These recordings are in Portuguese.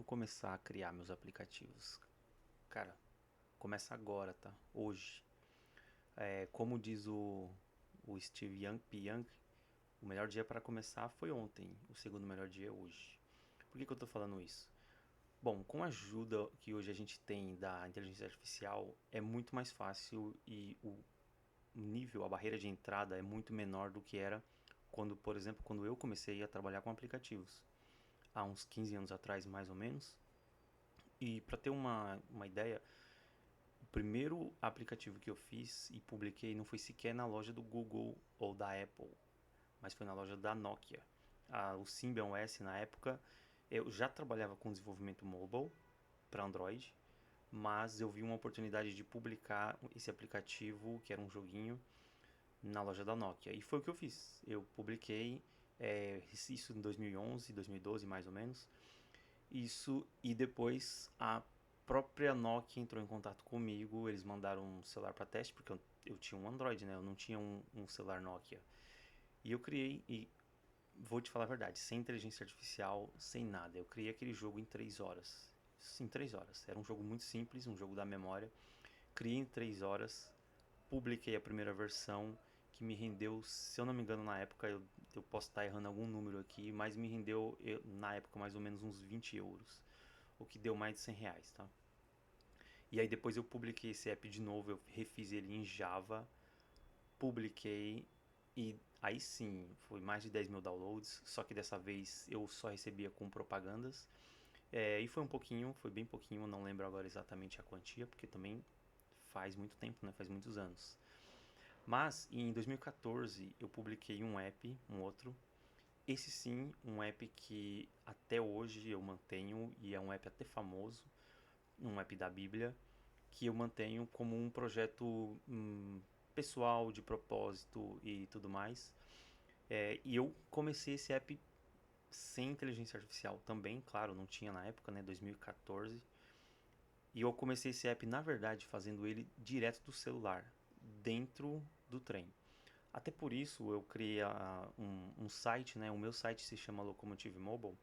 começar a criar meus aplicativos? Cara, começa agora, tá? Hoje. Como diz o Steve Young, P. Young, o melhor dia para começar foi ontem, o segundo melhor dia é hoje. Por que eu tô falando isso? Bom, com a ajuda que hoje a gente tem da inteligência artificial, é muito mais fácil e o nível, a barreira de entrada é muito menor do que era quando, por exemplo, quando eu comecei a trabalhar com aplicativos. Há uns 15 anos atrás, mais ou menos. E para ter uma ideia, o primeiro aplicativo que eu fiz e publiquei não foi sequer na loja do Google ou da Apple, mas foi na loja da Nokia. O Symbian OS na época, eu já trabalhava com desenvolvimento mobile para Android, mas eu vi uma oportunidade de publicar esse aplicativo, que era um joguinho, na loja da Nokia. E foi o que eu fiz. Eu publiquei isso em 2011, 2012 mais ou menos. Isso, e depois a própria Nokia entrou em contato comigo, eles mandaram um celular para teste, porque eu tinha um Android, né? Eu não tinha um celular Nokia. E eu criei, e vou te falar a verdade, sem inteligência artificial, sem nada. Eu criei aquele jogo em 3 horas. Em 3 horas. Era um jogo muito simples, um jogo da memória. Criei em 3 horas, publiquei a primeira versão, que me rendeu, se eu não me engano na época, eu posso estar errando algum número aqui, mas me rendeu na época mais ou menos uns 20 euros, o que deu mais de 100 reais, tá? E aí depois eu publiquei esse app de novo, eu refiz ele em Java, publiquei e aí sim, foi mais de 10 mil downloads, só que dessa vez eu só recebia com propagandas. E foi um pouquinho, foi bem pouquinho, não lembro agora exatamente a quantia, porque também faz muito tempo, né? Faz muitos anos. Mas em 2014 eu publiquei um app, um outro. Esse sim, um app que até hoje eu mantenho e é um app até famoso, um app da Bíblia, que eu mantenho como um projeto pessoal, de propósito e tudo mais. E eu comecei esse app sem inteligência artificial também, claro, não tinha na época, né, 2014. E eu comecei esse app, na verdade, fazendo ele direto do celular, dentro do trem. Até por isso eu criei um site, né? O meu site se chama Locomotive Mobile,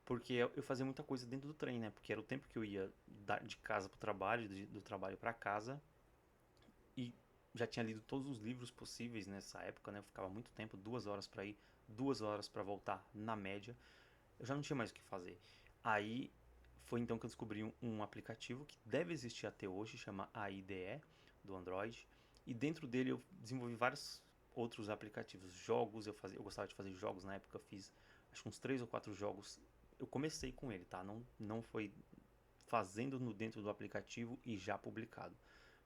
porque eu fazia muita coisa dentro do trem, né? Porque era o tempo que eu ia de casa para o trabalho, do trabalho para casa, e já tinha lido todos os livros possíveis nessa época, né? Eu ficava muito tempo, 2 horas para ir, 2 horas para voltar, na média. Eu já não tinha mais o que fazer. Aí foi então que eu descobri um aplicativo que deve existir até hoje, chama AIDE, do Android. E dentro dele eu desenvolvi vários outros aplicativos, jogos, eu gostava de fazer jogos na época, eu fiz acho que uns 3 ou 4 jogos. Eu comecei com ele, tá? Não foi fazendo no dentro do aplicativo e já publicado.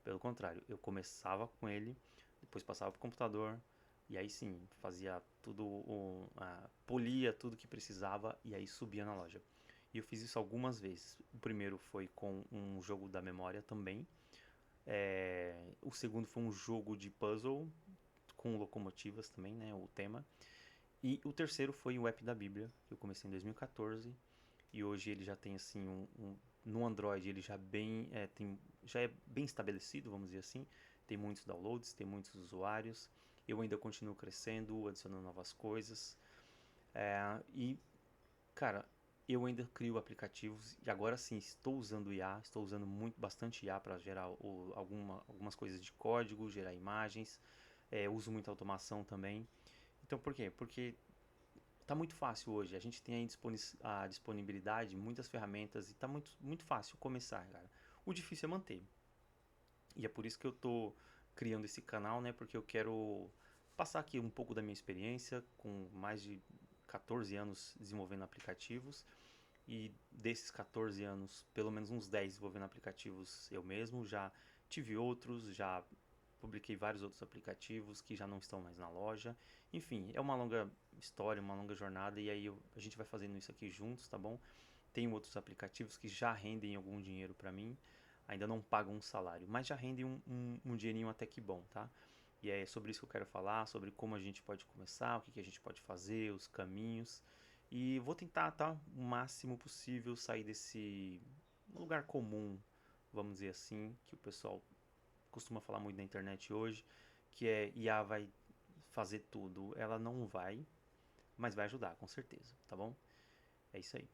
Pelo contrário, eu começava com ele, depois passava para o computador, e aí sim, fazia tudo, polia tudo que precisava e aí subia na loja. E eu fiz isso algumas vezes. O primeiro foi com um jogo da memória também. O segundo foi um jogo de puzzle com locomotivas também, né, o tema. E o terceiro foi o app da Bíblia, que eu comecei em 2014. E hoje ele já tem assim no Android ele já é bem estabelecido, vamos dizer assim. Tem muitos downloads, tem muitos usuários. Eu ainda continuo crescendo, adicionando novas coisas. E cara, eu ainda crio aplicativos e agora sim estou usando IA, estou usando bastante IA para gerar algumas coisas de código, gerar imagens. Uso muita automação também. Então por quê? Porque tá muito fácil hoje. A gente tem aí a disponibilidade, muitas ferramentas e tá muito fácil começar, cara. O difícil é manter. E é por isso que eu tô criando esse canal, né? Porque eu quero passar aqui um pouco da minha experiência com mais de 14 anos desenvolvendo aplicativos. E desses 14 anos, pelo menos uns 10 desenvolvendo aplicativos eu mesmo. Já tive outros, já publiquei vários outros aplicativos que já não estão mais na loja. Enfim, é uma longa história, uma longa jornada e aí a gente vai fazendo isso aqui juntos, tá bom? Tenho outros aplicativos que já rendem algum dinheiro para mim, ainda não pagam um salário, mas já rendem um dinheirinho até que bom, tá? E é sobre isso que eu quero falar, sobre como a gente pode começar, o que a gente pode fazer, os caminhos. E vou tentar, tá, o máximo possível sair desse lugar comum, vamos dizer assim, que o pessoal costuma falar muito na internet hoje, que é IA vai fazer tudo. Ela não vai, mas vai ajudar, com certeza, tá bom? É isso aí.